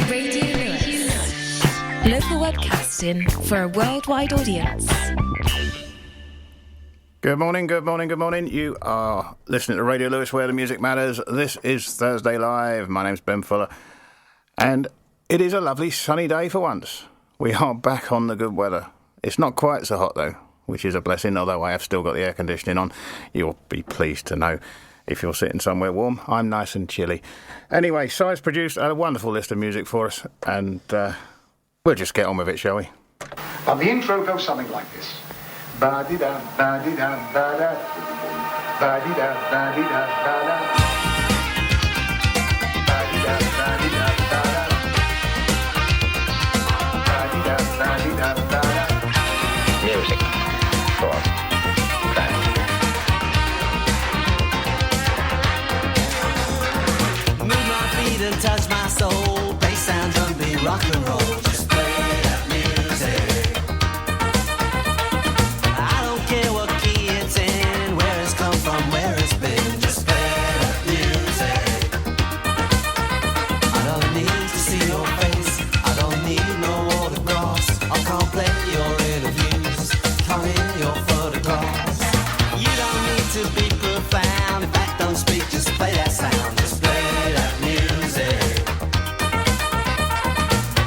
Radio Lewes. Local webcasting for a worldwide audience. Good morning, good morning, good morning. You are listening to Radio Lewes, where the music matters. This is Thursday Live. My name's Ben Fuller. And it is a lovely sunny day for once. We are back on the good weather. It's not quite so hot, though, which is a blessing, although I have still got the air conditioning on. You'll be pleased to know if you're sitting somewhere warm. I'm nice and chilly. Anyway, Si's produced a wonderful list of music for us, and we'll just get on with it, shall we? And the intro goes something like this. Ba-di-da, ba-di-da, ba-da. Ba-di-da, ba-di-da, ba-da. Ba-di-da, ba-di-da, ba-da. Ba-di-da, ba-di-da, ba-da. Music for that. Move my feet and touch my soul. Bass sound, drum beat, rock and roll. Just play that music. I don't care what key it's in, where it's come from, where it's been. Just play that music. I don't need to see your face. I don't need no autographs. I can't play your interviews. Can't hear your photographs. You don't need to be profound. In fact, don't speak, just play that sound. Just play that music.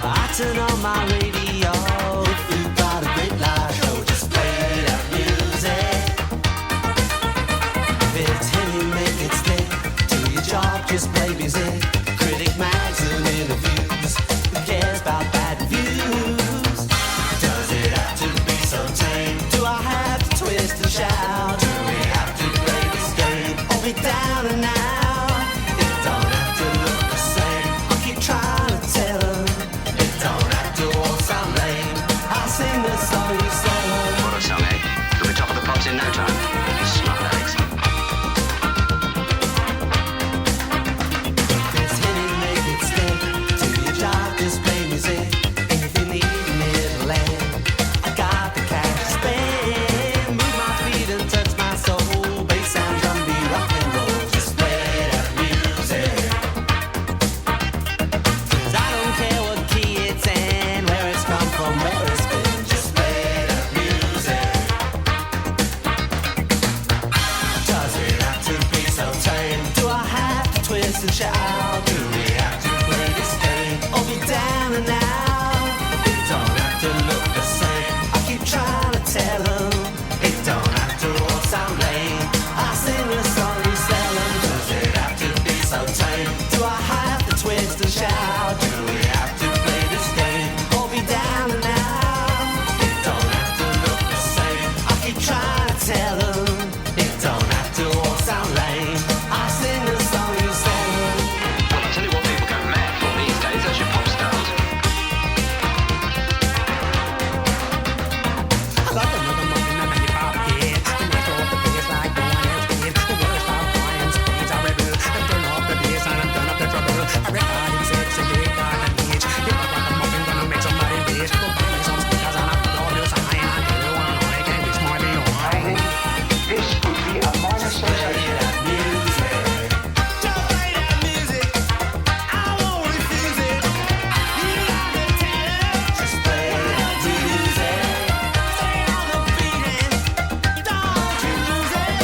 I turn on my radio. If you've got a great live show, just play that music. If it's hitting, make it stick. Do your job, just play music. Critic mags and interviews. Who cares about bad reviews? Does it have to be so tame? Do I have to twist and shout? Do we have to play this game? Or be down and out? It don't have to look the same. I keep trying to tell them. It don't have to all sound lame. I sing the song you sing. What a song, eh? You'll be top of the pops in no time. Smart Alex. If it's hitting, make it stick. Do your job, just play music. And if you need a middle land, I got the cash to spend. Move my feet and touch my soul. Bass sound, drum beat, rock and roll. Just play that music. 'Cause I don't care what key it's in, where it's come from, where it's been. Just play that music. Does it have to be so tame? Do I have to twist and shout? Do we have to play this game? Or be down and out? It don't have to look the same. I keep trying to tell them. It don't have to all sound lame. I sing the song you sell them. Does it have to be so tame? Do I have to twist and shout? Do we have to play this game? Or be down and out? It don't have to look the same. I keep trying to tell them. It don't have to all sound lame. I sing the song you sell them. Well, I'll tell you what people go mad for these days. That's your pop stars. I love another muffin and then you pop it. And they throw up the bass like no one else did. The worst of times, things are rebel. And turn off the bass and turn up the trouble. I record in sex and you got an age. If I rock a muffin, gonna make somebody rage. Go buy me some speakers and I put all this high and everyone on it. And this might be I alright. think this would be a minor sensation. That music. Just play that music. I won't refuse it. You gotta tell it. Just play that music. Stay on the beat and don't you lose it.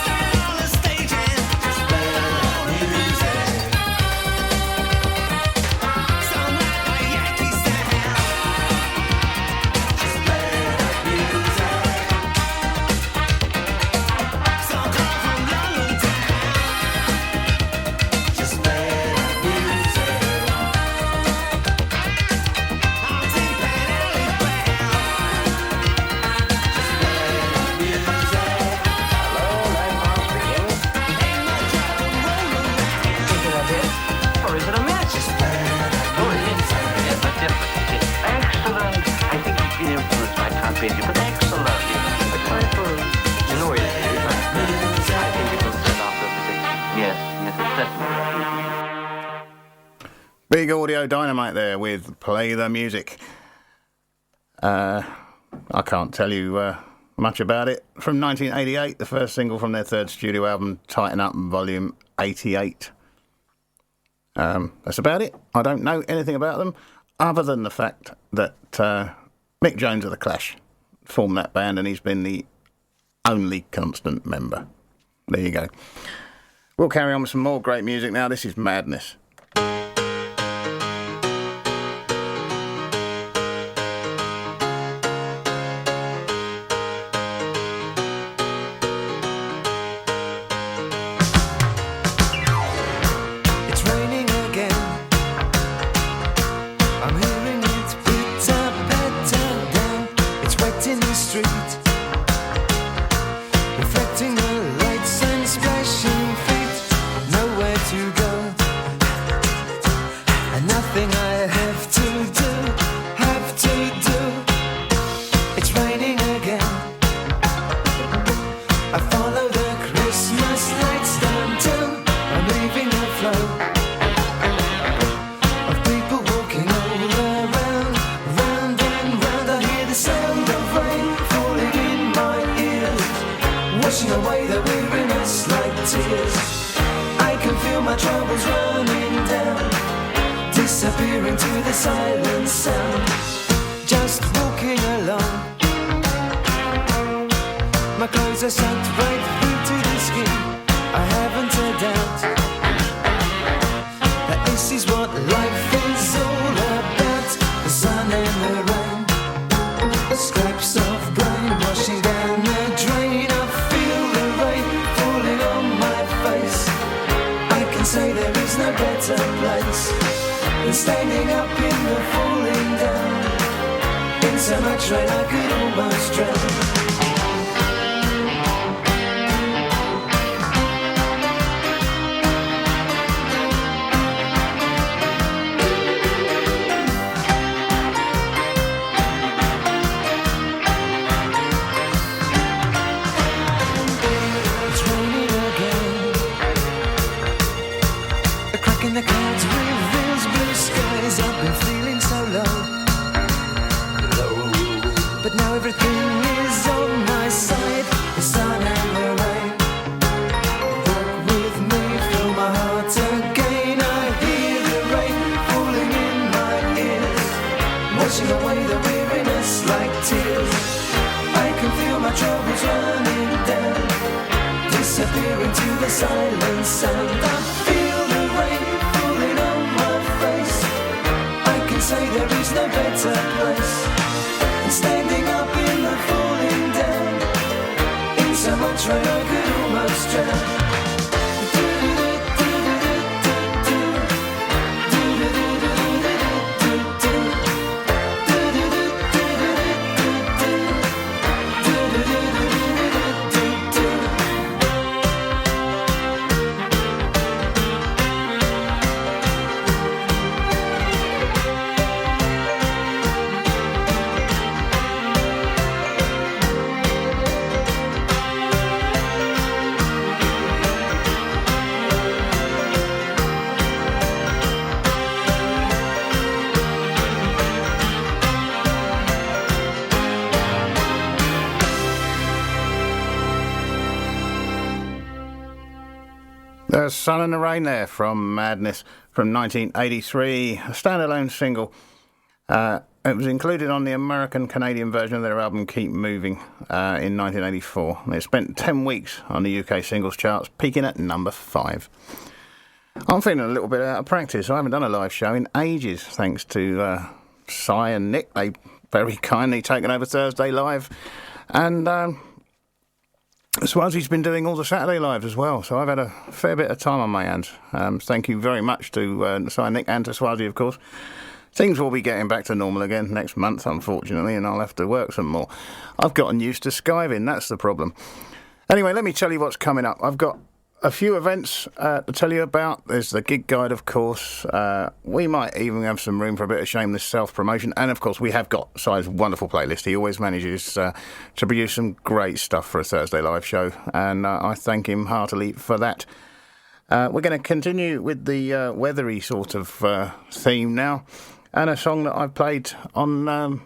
Stay on the stage and just play that music. Sound like a Yankee sound. Just play that music. Some come from London town. Just play that music. I'm Tin Pan Alley Brown. Just play that music. Hello, landmark speaking. Ain't much rock and roll around. Is it a hit? Or is it a mess? Just play that Oh, it is. Yes, but different. It's excellent. I think it's been influenced by Tom Petty, but excellent. But try for... You know it is. I think it was set off the music. Yes, it's certainly. Big audio dynamite there with Play the Music. I can't tell you much about it. From 1988, the first single from their third studio album, Tighten Up, Volume 88. That's about it. I don't know anything about them other than the fact that Mick Jones of The Clash formed that band and he's been the only constant member. There you go. We'll carry on with some more great music now. This is Madness. There's Sun and the Rain there from Madness from 1983, a standalone single. It was included on the American-Canadian version of their album Keep Moving in 1984. It spent 10 weeks on the UK singles charts, peaking at number 5. I'm feeling a little bit out of practice. I haven't done a live show in ages, thanks to Si and Nick. They very kindly taken over Thursday Live. And Swazi's been doing all the Saturday Lives as well, so I've had a fair bit of time on my hands. Thank you very much to Si and Nick and to Swazi, of course. Things will be getting back to normal again next month, unfortunately, and I'll have to work some more. I've gotten used to skiving, that's the problem. Anyway, let me tell you what's coming up. I've got a few events to tell you about. There's the gig guide, of course. We might even have some room for a bit of shameless self-promotion. And, of course, we have got Si's wonderful playlist. He always manages to produce some great stuff for a Thursday Live show, and I thank him heartily for that. We're going to continue with the weathery sort of theme now, and a song that I've played on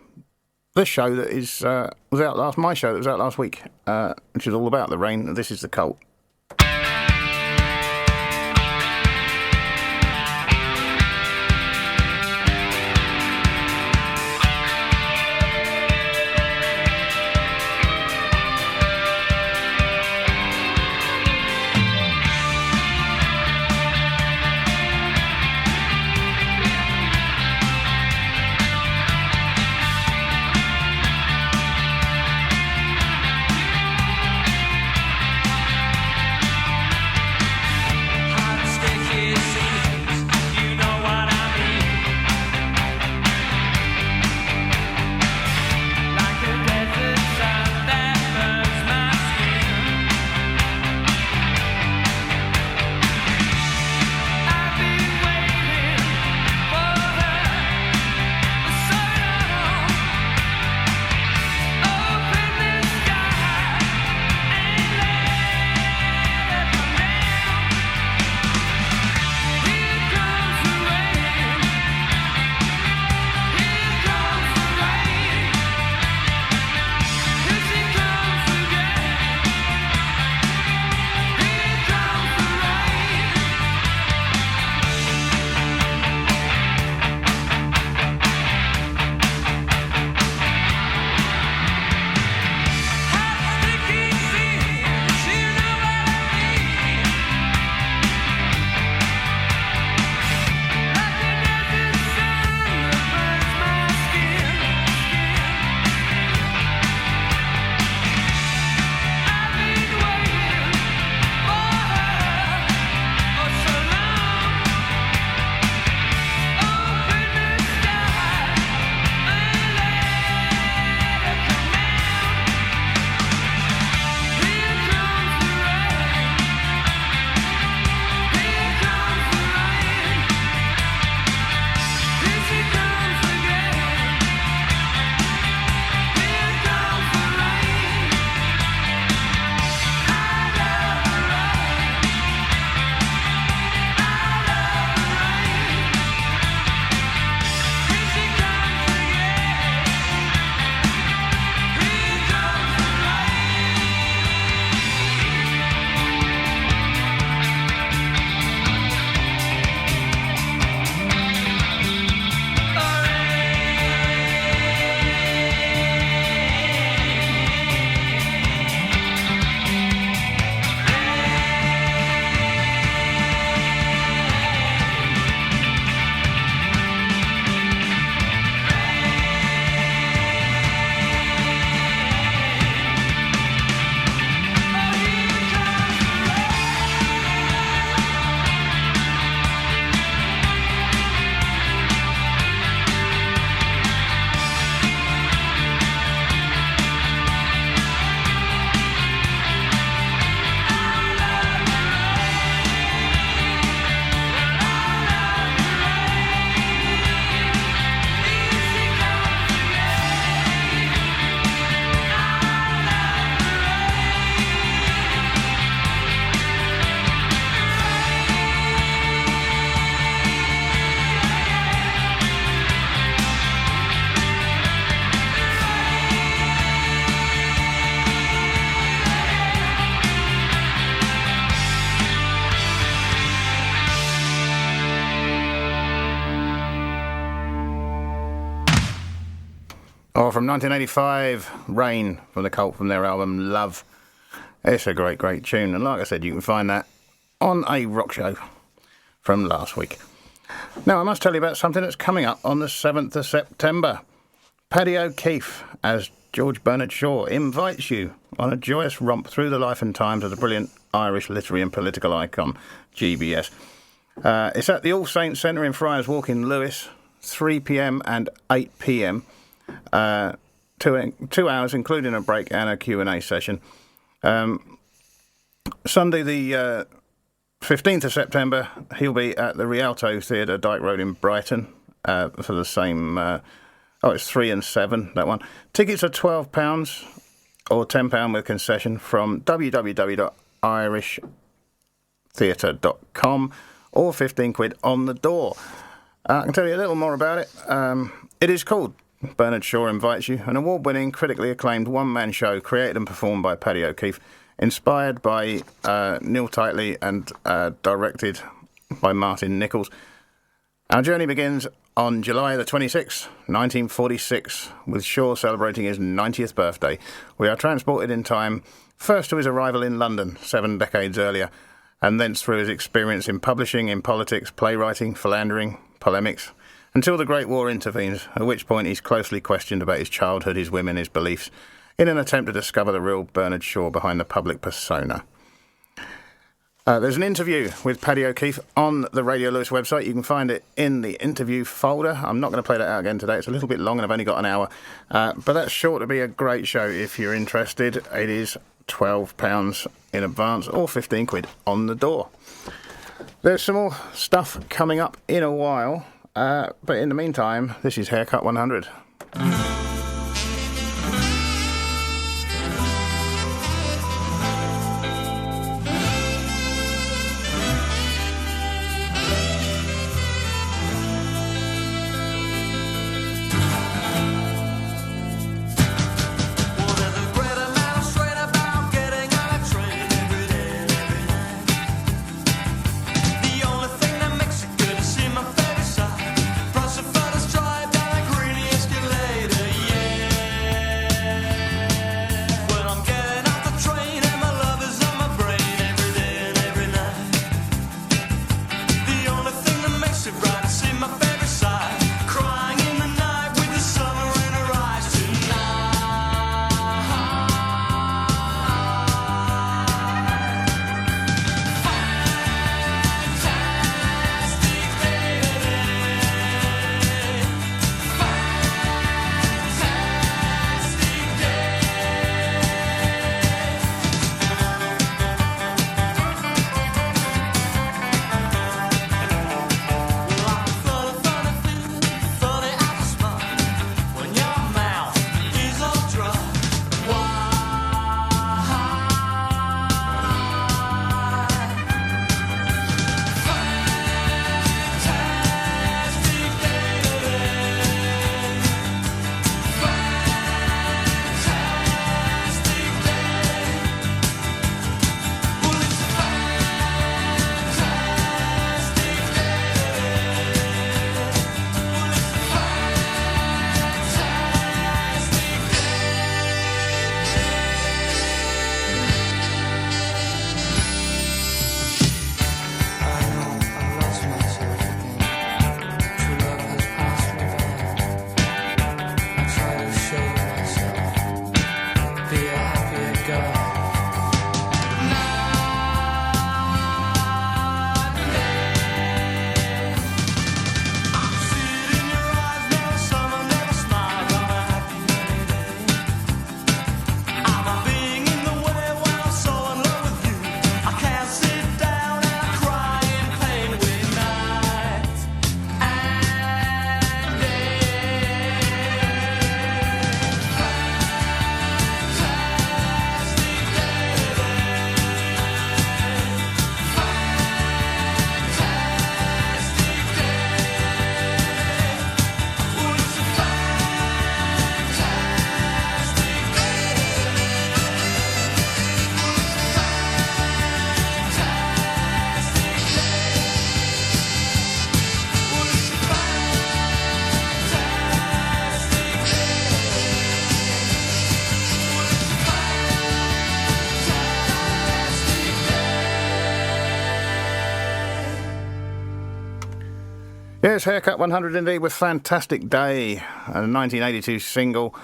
this show that was out last week, which is all about the rain. This is The Cult. Or from 1985, Rain from the Cult from their album Love. It's a great, great tune. And like I said, you can find that on a rock show from last week. Now, I must tell you about something that's coming up on the 7th of September. Paddy O'Keefe, as George Bernard Shaw, invites you on a joyous romp through the life and times of the brilliant Irish literary and political icon, GBS. It's at the All Saints Centre in Friars Walk in Lewes, 3 p.m. and 8 p.m. 2 hours, including a break and a Q&A session. Sunday, the 15th of September, he'll be at the Rialto Theatre, Dyke Road in Brighton, for the same... it's 3 and 7, that one. Tickets are £12 or £10 with concession from www.irishtheatre.com or 15 quid on the door. I can tell you a little more about it. It is called Bernard Shaw Invites You, an award-winning, critically acclaimed one-man show created and performed by Paddy O'Keefe, inspired by Neil Titley and directed by Martin Nichols. Our journey begins on July the 26th, 1946, with Shaw celebrating his 90th birthday. We are transported in time, first to his arrival in London 7 decades earlier, and thence through his experience in publishing, in politics, playwriting, philandering, polemics, until the Great War intervenes, at which point he's closely questioned about his childhood, his women, his beliefs, in an attempt to discover the real Bernard Shaw behind the public persona. There's an interview with Paddy O'Keefe on the Radio Lewes website. You can find it in the interview folder. I'm not going to play that out again today. It's a little bit long and I've only got an hour. But that's sure to be a great show if you're interested. It is £12 in advance or 15 quid on the door. There's some more stuff coming up in a while. But in the meantime, this is Haircut 100. Price of photos drive down green, skid Yes, Haircut 100 indeed, with Fantastic Day, a 1982 single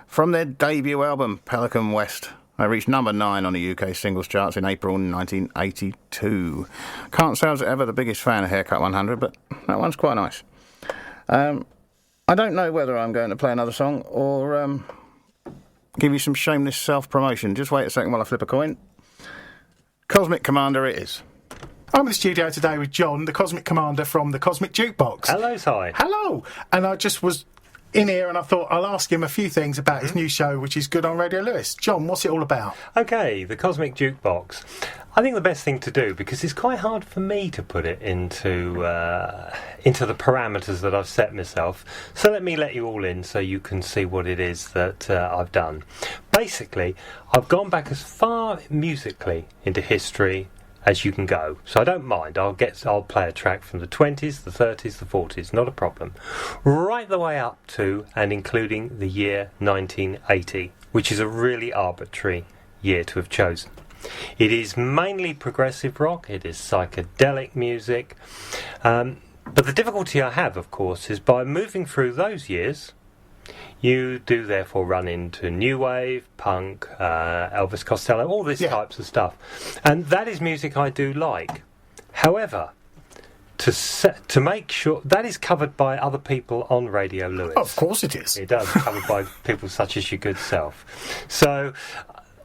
from their debut album, Pelican West. They reached number 9 on the UK singles charts in April 1982. Can't say I was ever the biggest fan of Haircut 100, but that one's quite nice. I don't know whether I'm going to play another song or give you some shameless self-promotion. Just wait a second while I flip a coin. Cosmic Commander it is. I'm in the studio today with John, the Cosmic Commander from the Cosmic Jukebox. Hello, Si. Hello. And I just was in here and I thought I'll ask him a few things about his new show, which is good on Radio Lewes. John, what's it all about? Okay, the Cosmic Jukebox. I think the best thing to do, because it's quite hard for me to put it into the parameters that I've set myself, so let me let you all in so you can see what it is that I've done. Basically, I've gone back as far musically into history as you can go, so I don't mind. I'll play a track from the 20s, the 30s, the 40s, not a problem, right the way up to and including the year 1980, which is a really arbitrary year to have chosen. It is mainly progressive rock, it is psychedelic music, but the difficulty I have, of course, is by moving through those years, you do therefore run into new wave, punk, Elvis Costello, all these types of stuff. And that is music I do like. However, to make sure that is covered by other people on Radio Lewes. Oh, of course it is. It does, covered by people such as your good self. So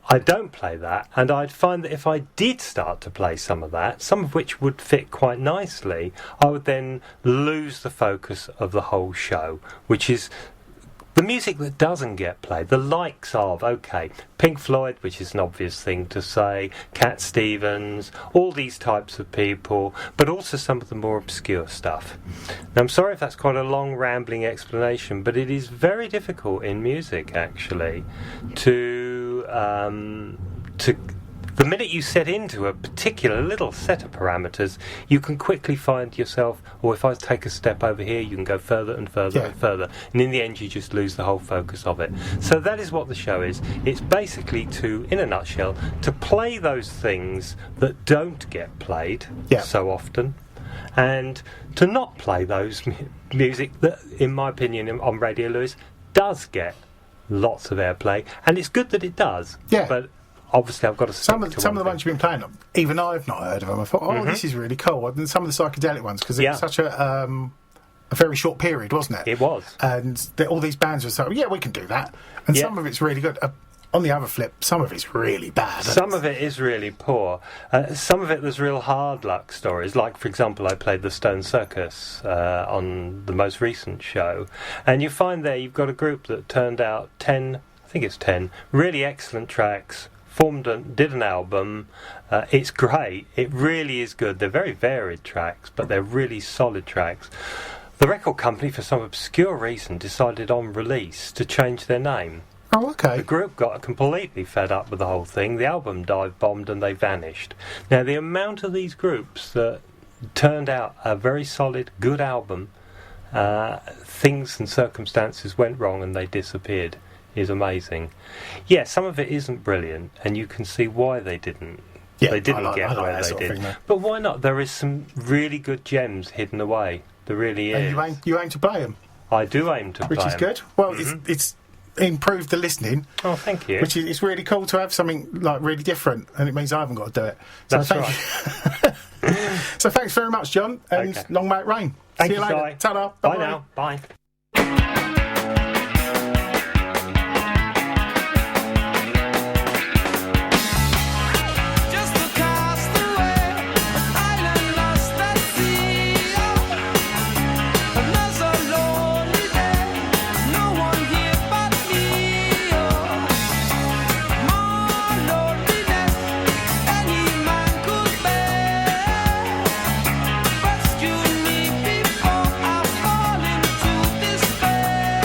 I don't play that, and I'd find that if I did start to play some of that, some of which would fit quite nicely, I would then lose the focus of the whole show, which is the music that doesn't get played, the likes of, okay, Pink Floyd, which is an obvious thing to say, Cat Stevens, all these types of people, but also some of the more obscure stuff. Now, I'm sorry if that's quite a long, rambling explanation, but it is very difficult in music, actually, the minute you set into a particular little set of parameters, you can quickly find yourself, or if I take a step over here, you can go further and further and further, and in the end you just lose the whole focus of it. So that is what the show is. It's basically in a nutshell, to play those things that don't get played so often, and to not play those music that, in my opinion, on Radio Lewes, does get lots of airplay, and it's good that it does. Yeah. But obviously, I've got to some of the ones you've been playing, even I've not heard of them. I thought, this is really cool. And some of the psychedelic ones, because it was such a very short period, wasn't it? It was. And all these bands were so, we can do that. And some of it's really good. On the other flip, some of it's really bad. Some of it is really poor. Some of it there's real hard luck stories. Like, for example, I played the Stone Circus on the most recent show. And you find there you've got a group that turned out 10 really excellent tracks, did an album. It's great. It really is good. They're very varied tracks, but they're really solid tracks. The record company, for some obscure reason, decided on release to change their name. Oh, okay. The group got completely fed up with the whole thing. The album dive-bombed and they vanished. Now, the amount of these groups that turned out a very solid, good album, things and circumstances went wrong and they disappeared, is amazing. Yeah, some of it isn't brilliant, and you can see why they didn't. They didn't get where they did. But why not? There is some really good gems hidden away. There really is. And you aim to play them? I do aim to play them. Which is good. Well, it's improved the listening. Oh, thank you. Which is, it's really cool to have something like really different, and it means I haven't got to do it. So That's right. So thanks very much, John, and long may it rain. Thank See you later. Si. Ta-da. Bye now. Bye. Rescue me before I fall into despair.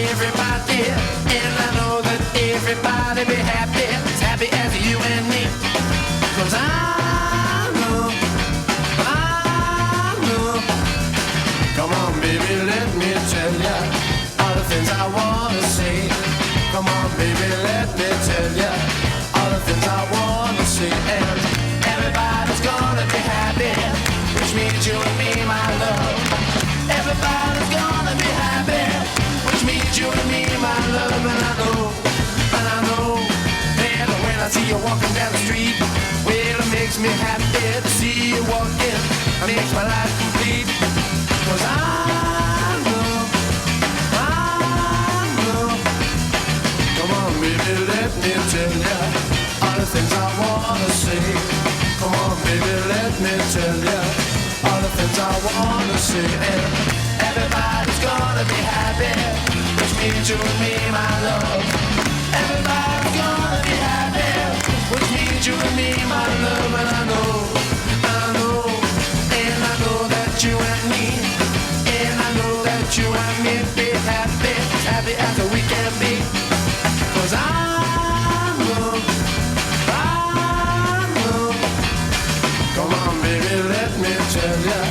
means you and me, my love. Everybody's gonna be happy, which means you and me, my love. And I know, man, when I see you walking down the street, well, it makes me happy to see you walking. It makes my life complete. 'Cause I know. Come on, baby, let me tell ya all the things I wanna say. Come on, baby, let me tell ya all the things I wanna say. And everybody's gonna be happy, which means you and me, my love. Everybody's gonna be happy, which means you and me, my love. And I know, and I know that you and me, and I know that you and me be happy, as happy as we can be. 'Cause I know. Come on, baby, let me tell ya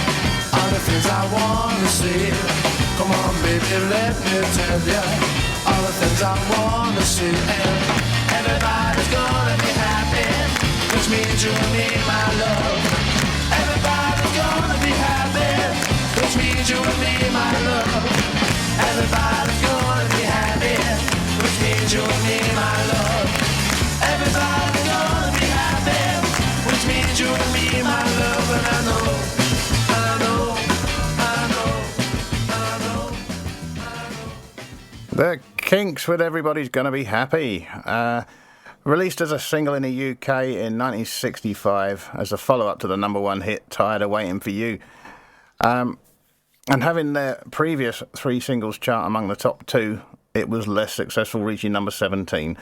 all the things I wanna say. Come on, baby, let me tell ya all the things I wanna say. And everybody's gonna be happy, which means you and me, my love. Everybody's gonna be happy, which means you and me, my love. Everybody's gonna be happy, which means you and me, my love. Everybody's gonna be happy, which means you and me, my love. And I know. The Kinks with Everybody's Gonna Be Happy. Released as a single in the UK in 1965 as a follow-up to the number one hit, Tired of Waiting for You. And having their previous three singles chart among the top two, it was less successful, reaching number 17.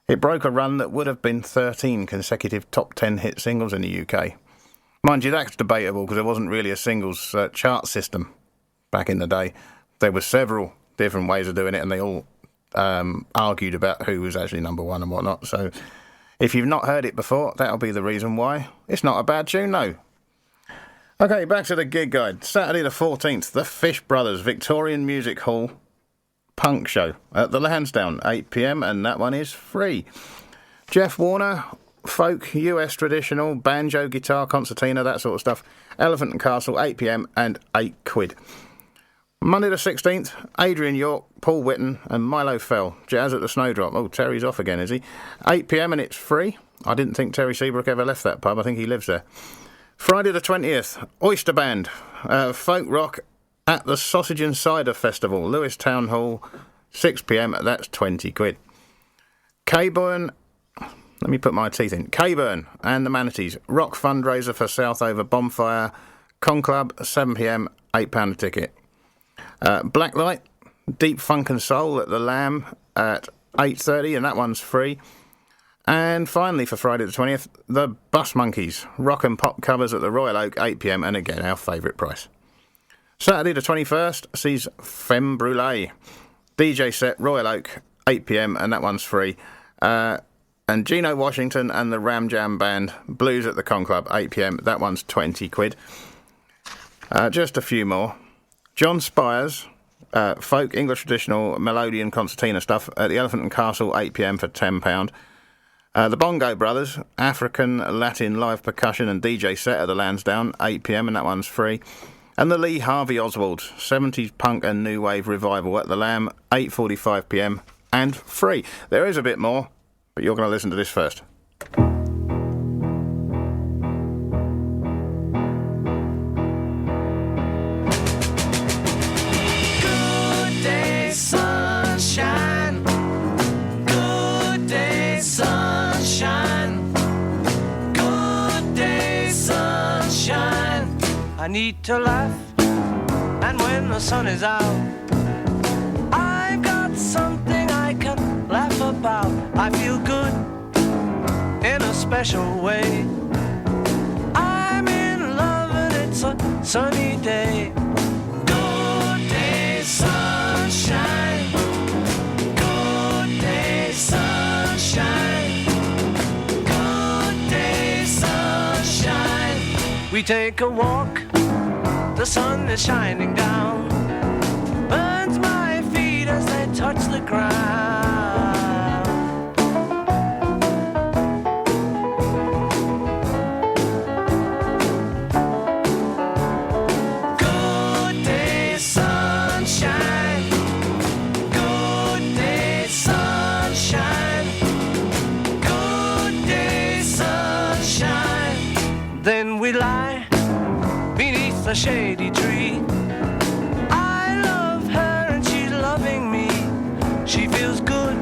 It broke a run that would have been 13 consecutive top 10 hit singles in the UK. Mind you, that's debatable because there wasn't really a singles chart system back in the day. There were several different ways of doing it, and they all argued about who was actually number one and whatnot. So if you've not heard it before, that'll be the reason why. It's not a bad tune, no. Okay, back to the gig guide. Saturday the 14th, the Fish Brothers Victorian Music Hall punk show at the Lansdowne, 8 p.m, and that one is free. Jeff Warner, folk, US traditional, banjo, guitar, concertina, that sort of stuff. Elephant and Castle, 8 p.m, and £8. Monday the 16th, Adrian York, Paul Whitten and Milo Fell. Jazz at the Snowdrop. Oh, Terry's off again, is he? 8 p.m, and it's free. I didn't think Terry Seabrook ever left that pub. I think he lives there. Friday the 20th, Oyster Band, folk rock at the Sausage and Cider Festival, Lewes Town Hall, 6 p.m, that's £20. Cayburn, let me put my teeth in. Cayburn and the Manatees, rock fundraiser for Southover Bonfire, Con Club, 7 p.m, £8 a ticket. Blacklight, Deep Funk and Soul at the Lamb at 8:30, and that one's free. And finally, for Friday the 20th, the Bus Monkeys, rock and pop covers at the Royal Oak, 8 p.m, and again, our favourite price. Saturday the 21st sees Femme Brûlée, DJ set, Royal Oak, 8 p.m, and that one's free. And Gino Washington and the Ram Jam Band, Blues at the Con Club, 8 p.m, that one's £20. Just a few more. John Spires, folk, English traditional, melodian, concertina stuff at the Elephant and Castle, 8 p.m, for £10. The Bongo Brothers, African, Latin, live percussion and DJ set at the Lansdowne, 8 p.m, and that one's free. And the Lee Harvey Oswald, 70s punk and new wave revival at the Lamb, 8:45 p.m, and free. There is a bit more, but you're going to listen to this first. I need to laugh, and when the sun is out, I've got something I can laugh about. I feel good in a special way. I'm in love and it's a sunny day. Good day, sunshine. Good day, sunshine. Good day, sunshine. We take a walk. The sun is shining down, burns my feet as they touch the ground. a shady tree. I love her and she's loving me. She feels good,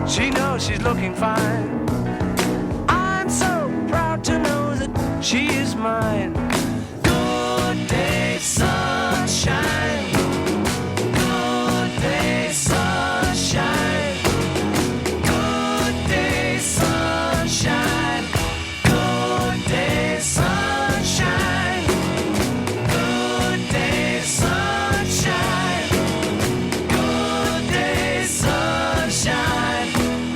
she knows she's looking fine. I'm so proud to know that she is mine. Good day, sunshine. Good day, sunshine. Good day, sunshine. Good day, sunshine. Good day, sunshine. Good day, sunshine.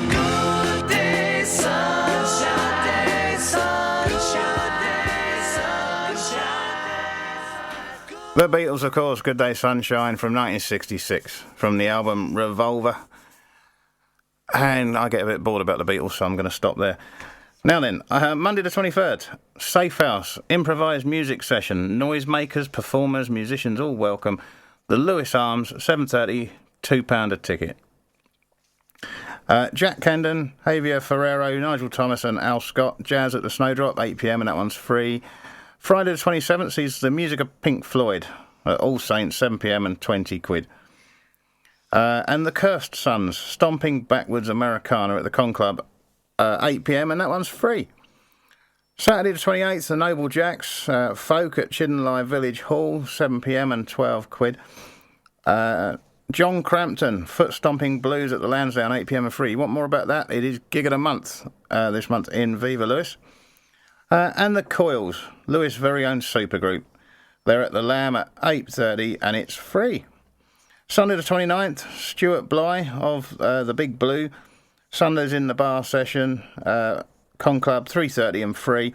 Good day, sunshine. Day, sunshine. Day, sunshine. The Beatles, of course, Good Day Sunshine from 1966, from the album Revolver. And I get a bit bored about the Beatles, so I'm going to stop there. Now then, Monday the 23rd, Safe House, improvised music session, noisemakers, performers, musicians, all welcome. The Lewes Arms, 7:30, £2 a ticket. Jack Kendon, Javier Ferrero, Nigel Thomas and Al Scott, Jazz at the Snowdrop, 8 p.m, and that one's free. Friday the 27th sees the music of Pink Floyd at All Saints, 7 p.m, and 20 quid. And the Cursed Sons, Stomping Backwards Americana at the Con Club, 8 p.m, and that one's free. Saturday the 28th, the Noble Jacks, Folk at Chiddenlive Village Hall, 7 p.m, and 12 quid. John Crampton, Foot Stomping Blues at the Lansdowne, 8 p.m, and free. You want more about that? It is gig of the month this month in Viva Lewes. And the Coils, Lewes' very own supergroup. They're at the Lamb at 8:30 and it's free. Sunday the 29th, Stuart Bly of the Big Blue. Sundays in the bar session, Con Club, 3:30 and free.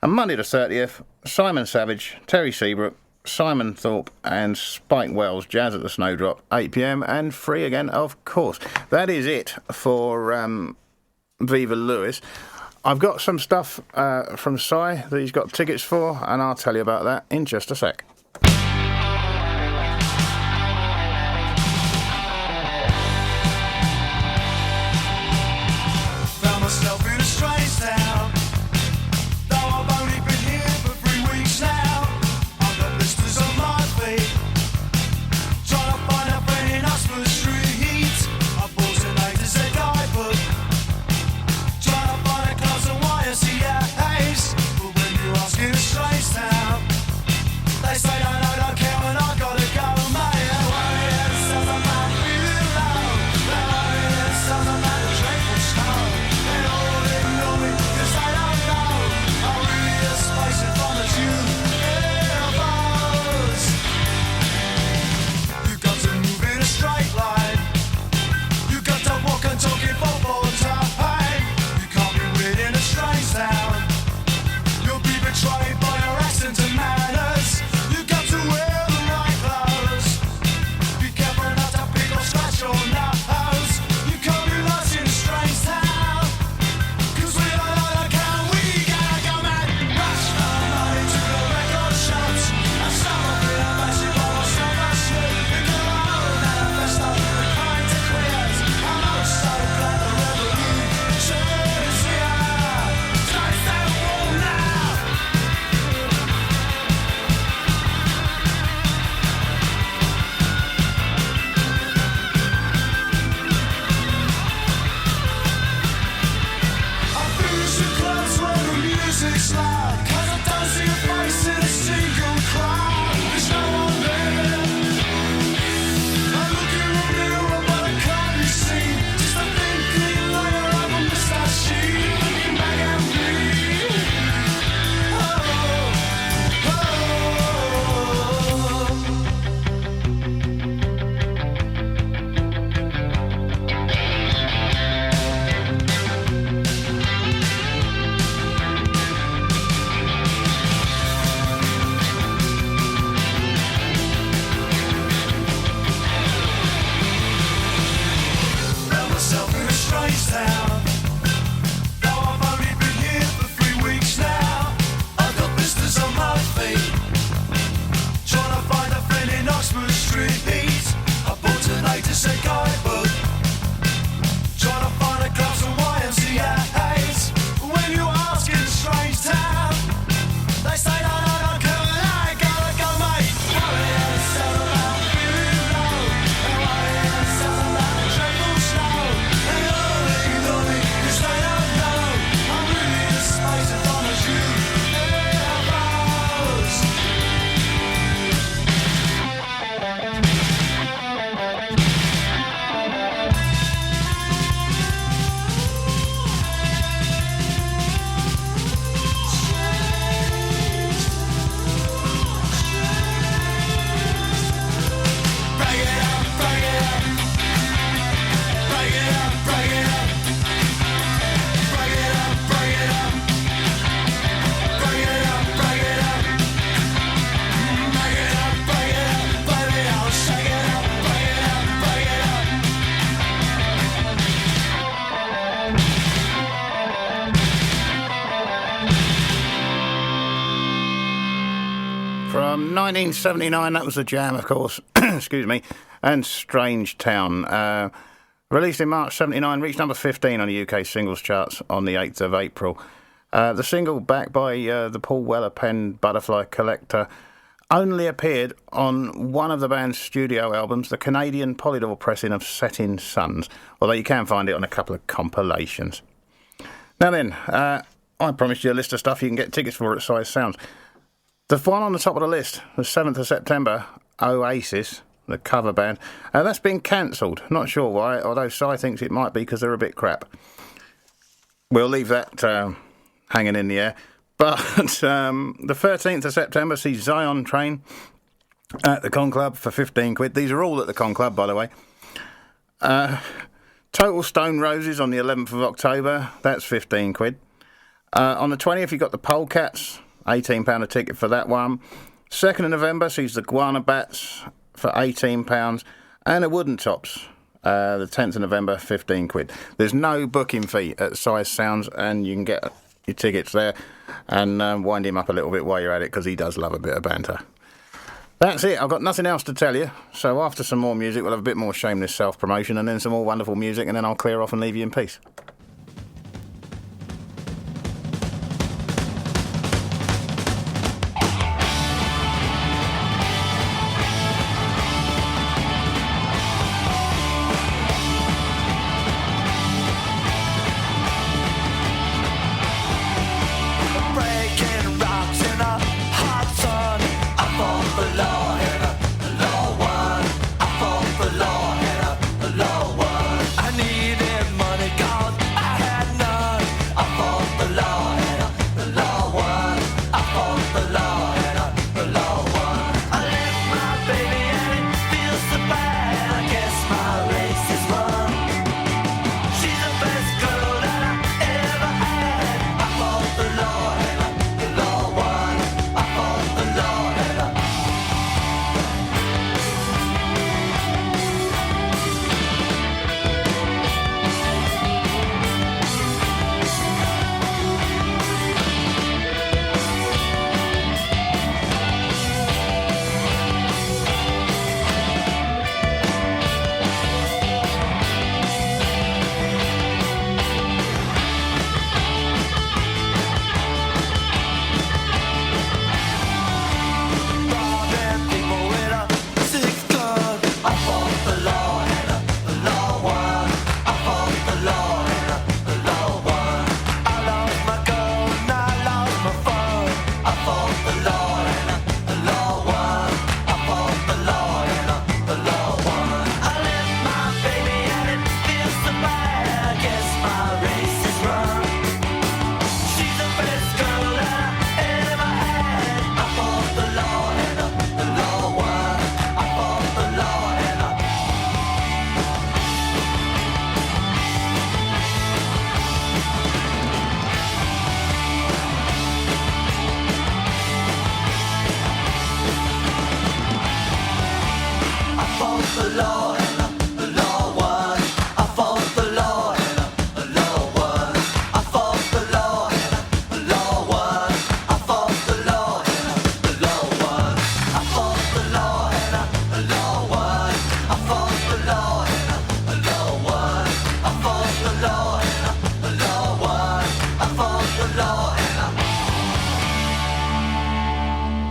And Monday the 30th, Simon Savage, Terry Seabrook, Simon Thorpe and Spike Wells, Jazz at the Snowdrop, 8 p.m, and free again, of course. That is it for Viva Lewes. I've got some stuff from Si that he's got tickets for, and I'll tell you about that in just a sec. Found myself in a strange town. Though I've only been here for 3 weeks now. I've got blisters on my feet. Trying to find a friend in Oxford Street. I pause and make this a guidebook. Trying to find a close and YMCA haze. But when you ask in a strange town, they say From 1979, that was The Jam, of course, excuse me, and Strange Town. Released in March 79, reached number 15 on the UK singles charts on the 8th of April. The single, backed by the Paul Weller penned Butterfly Collector, only appeared on one of the band's studio albums, the Canadian Polydor pressing of Setting Suns, although you can find it on a couple of compilations. Now then, I promised you a list of stuff you can get tickets for at Size Sounds. The one on the top of the list, the 7th of September, Oasis, the cover band, that's been cancelled. Not sure why, although Si thinks it might be because they're a bit crap. We'll leave that hanging in the air. But the 13th of September sees Zion Train at the Con Club for 15 quid. These are all at the Con Club, by the way. Total Stone Roses on the 11th of October, that's 15 quid. On the 20th, you've got the Polecats, £18 a ticket for that one. 2nd of November sees the Guana Bats for £18, and the Wooden Tops, the 10th of November, 15 quid. There's no booking fee at Size Sounds, and you can get your tickets there and wind him up a little bit while you're at it, because he does love a bit of banter. That's it. I've got nothing else to tell you. So after some more music, we'll have a bit more shameless self-promotion, and then some more wonderful music, and then I'll clear off and leave you in peace.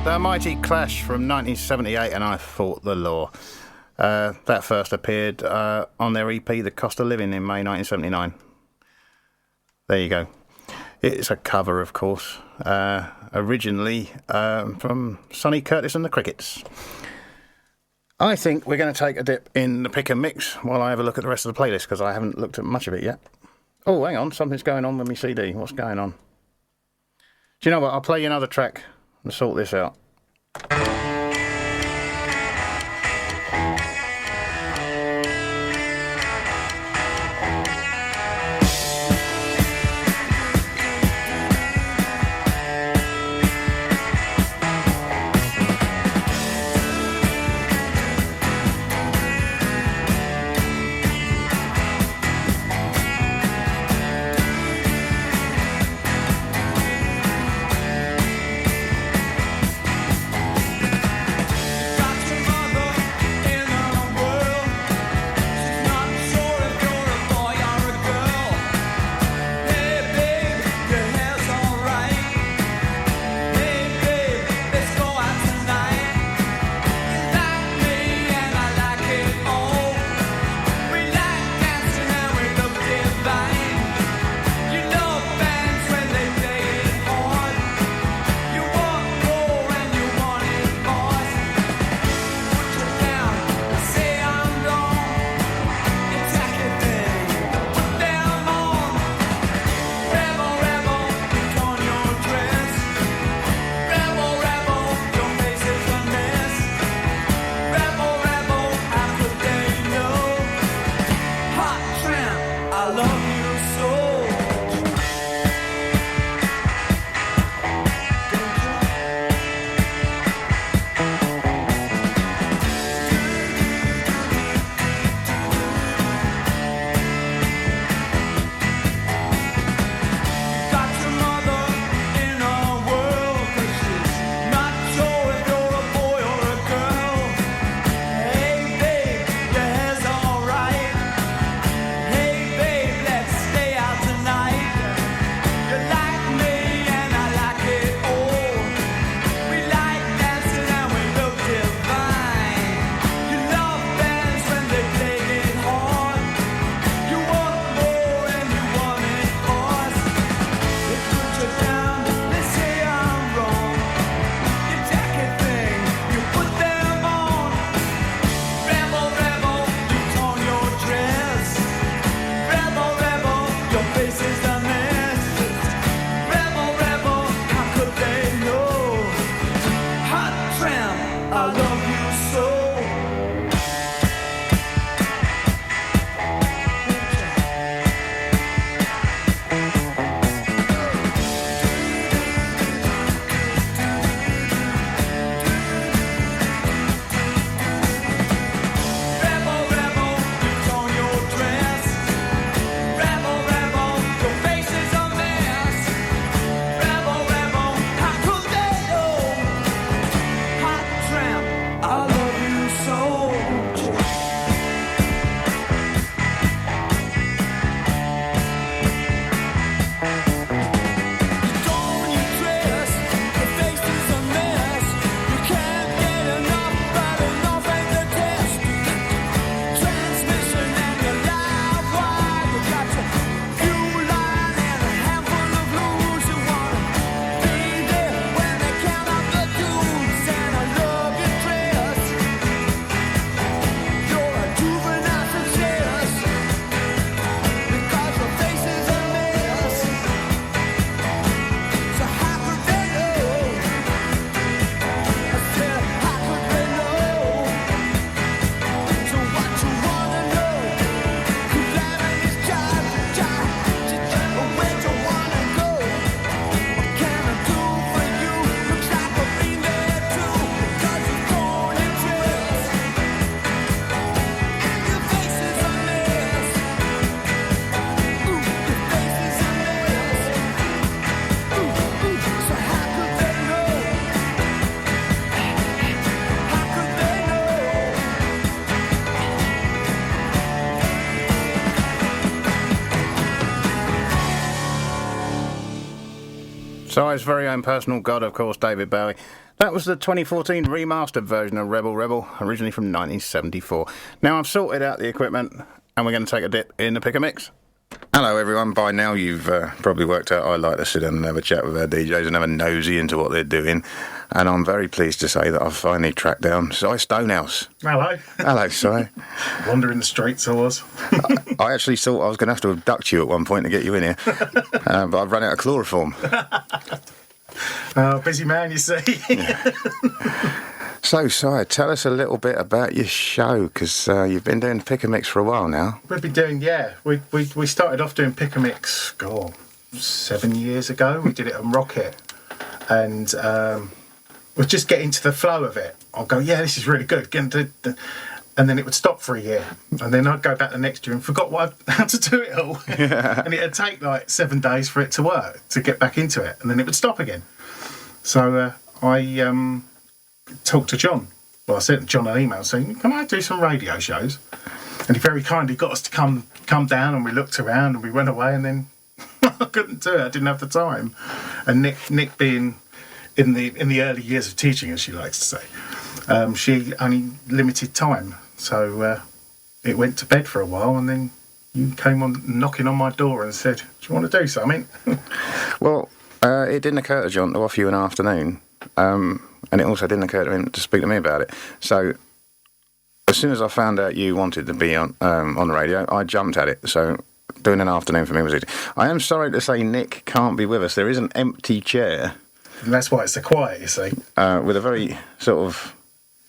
The Mighty Clash from 1978, and I Fought the Law. That first appeared on their EP, The Cost of Living, in May 1979. There you go. It's a cover, of course, originally from Sonny Curtis and the Crickets. I think we're going to take a dip in the pick and mix while I have a look at the rest of the playlist, because I haven't looked at much of it yet. Oh, hang on, something's going on with my CD. What's going on? Do you know what? I'll play you another track and sort this out. I love you so. Rebel, rebel, put on your dress. Rebel, rebel, your face is a mess. Rebel, rebel, how could they know? Hot tramp, I love you so. You don't your dress, your face is a mess. You can't get enough, but enough ain't the test. Transmission and your live wire, you got your fuel line and a handful of blues. You wanna be there when they count up the dues, and I love your dress. You're a juvenile success because your face is a mess. So how could they know? I said, how could they know? So what you wanna know? You laughing is jive, where you wanna go? What can I do for you? Looks like I've been there too, because you've torn your dress, and your face is a mess. Ooh, your face is a mess. So how could they know? How could they know? Si's very own personal god, of course, David Bowie. That was the 2014 remastered version of Rebel Rebel, originally from 1974. Now I've sorted out the equipment, and we're going to take a dip in the pick a mix. Hello everyone, by now you've probably worked out I like to sit down and have a chat with our DJs and have a nosy into what they're doing, and I'm very pleased to say that I've finally tracked down Si Stonehouse. Hello. Hello, Si. Wandering the streets, I was. I actually thought I was going to have to abduct you at one point to get you in here, but I've run out of chloroform. Busy man, you see. So, Si, tell us a little bit about your show, because you've been doing Pick a Mix for a while now. We've been doing, we started off doing Pick a Mix, 7 years ago. We did it on Rocket, and we'd just get into the flow of it. I'll go, yeah, this is really good. And then it would stop for a year, and then I'd go back the next year and forgot how to do it all. And it'd take like 7 days for it to work, to get back into it, and then it would stop again. So I talked to John. Well, I sent John an email saying, can I do some radio shows? And he very kindly got us to come down, and we looked around and we went away, and then I couldn't do it. I didn't have the time. And Nick being in the early years of teaching, as she likes to say, she only limited time. So it went to bed for a while, and then you came on knocking on my door and said, do you want to do something? Well, it didn't occur to John to offer you an afternoon. And it also didn't occur to him to speak to me about it. So as soon as I found out you wanted to be on the radio, I jumped at it. So doing an afternoon for me was easy. I am sorry to say Nick can't be with us. There is an empty chair. And that's why it's so quiet, you see. With a very sort of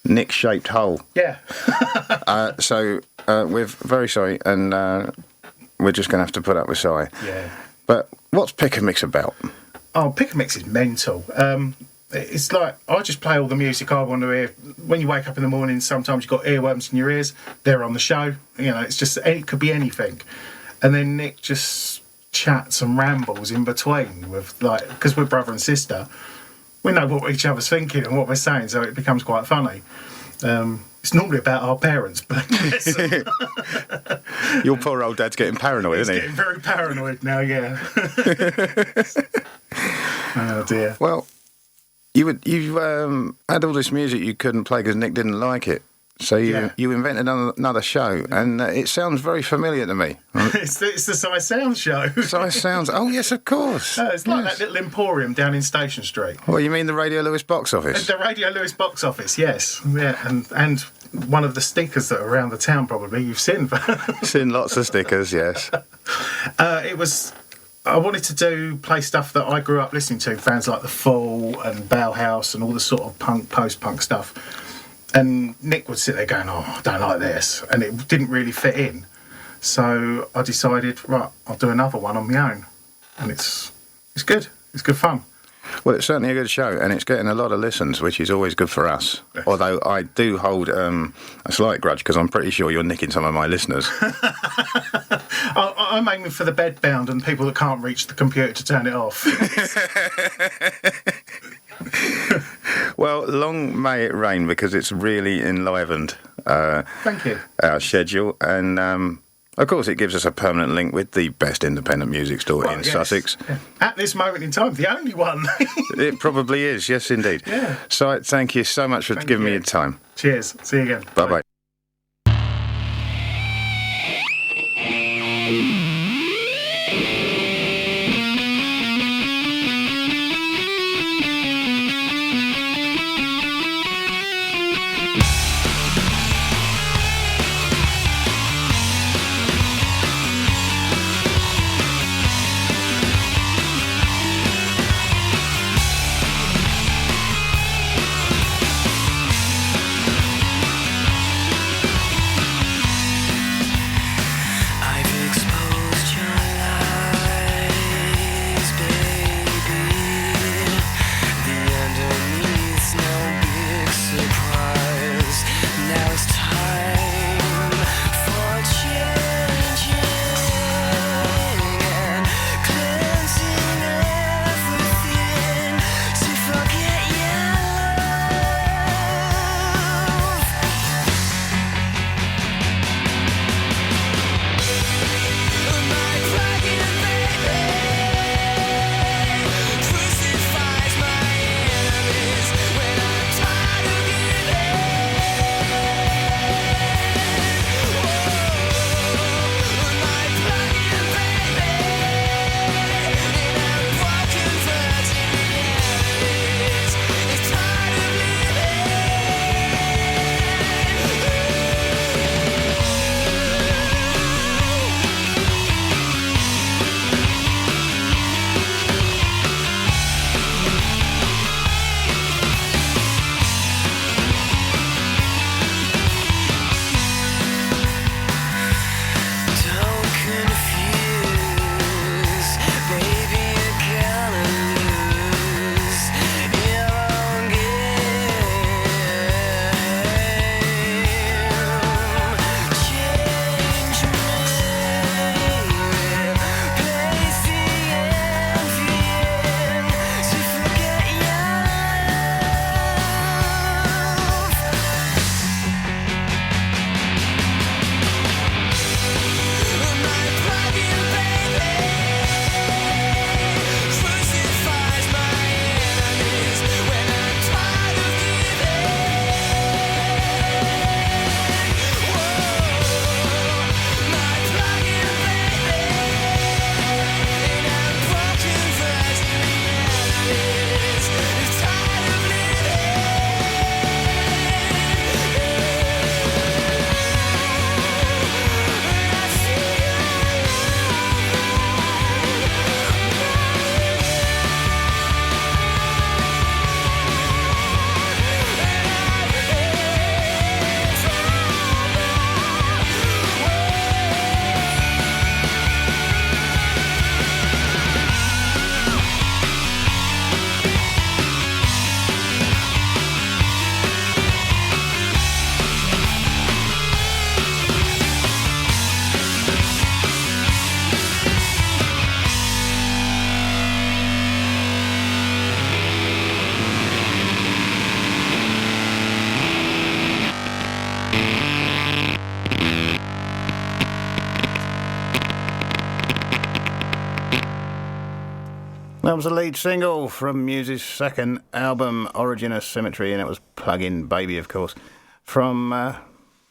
Nick-shaped hole. Yeah. So we're very sorry, and we're just going to have to put up with Si. Yeah. But what's Pick a Mix about? Oh, Pick a Mix is mental. It's like, I just play all the music I want to hear. When you wake up in the morning, sometimes you've got earworms in your ears. They're on the show. You know, it's just, it could be anything. And then Nick just chats and rambles in between with, like, because we're brother and sister, we know what each other's thinking and what we're saying, so it becomes quite funny. It's normally about our parents, but Your poor old dad's getting paranoid, isn't he? He's getting very paranoid now, yeah. Oh dear. Well, you had all this music you couldn't play because Nick didn't like it. So you invented another show, and it sounds very familiar to me. It's the Si Sounds show. Si Sounds. Oh yes, of course. It's like that little emporium down in Station Street. Well, you mean the Radio Lewes box office? The Radio Lewes box office, yes. Yeah, and one of the stickers that are around the town probably you've seen. Seen lots of stickers, yes. It was. I wanted to play stuff that I grew up listening to, bands like The Fall and Bauhaus and all the sort of punk, post-punk stuff. And Nick would sit there going, "Oh, I don't like this," and it didn't really fit in. So I decided, right, I'll do another one on my own, and it's good. It's good fun. Well, it's certainly a good show, and it's getting a lot of listens, which is always good for us. Yes. Although I do hold a slight grudge, because I'm pretty sure you're nicking some of my listeners. I'm aiming for the bedbound and people that can't reach the computer to turn it off. Well, long may it rain, because it's really enlivened Thank you. our schedule, and of course it gives us a permanent link with the best independent music store in Yes. Sussex. Yeah. At this moment in time, the only one. It probably is, yes indeed. Yeah. So thank you so much for Thank giving me you. your time. Cheers. See you again. Bye-bye. That was the lead single from Muse's second album, Origin of Symmetry, and it was Plug-in Baby, of course, from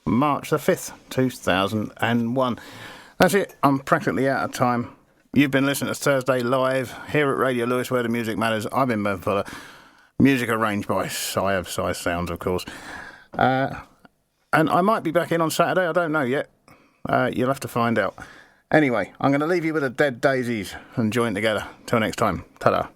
March the 5th, 2001. That's it. I'm practically out of time. You've been listening to Thursday Live here at Radio Lewes, where the music matters. I've been Ben Fuller. Music arranged by Cy of Cy Sounds, of course. And I might be back in on Saturday. I don't know yet. You'll have to find out. Anyway, I'm going to leave you with the Dead Daisies and join together. Till next time. Ta-da.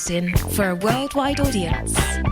broadcasting for a worldwide audience.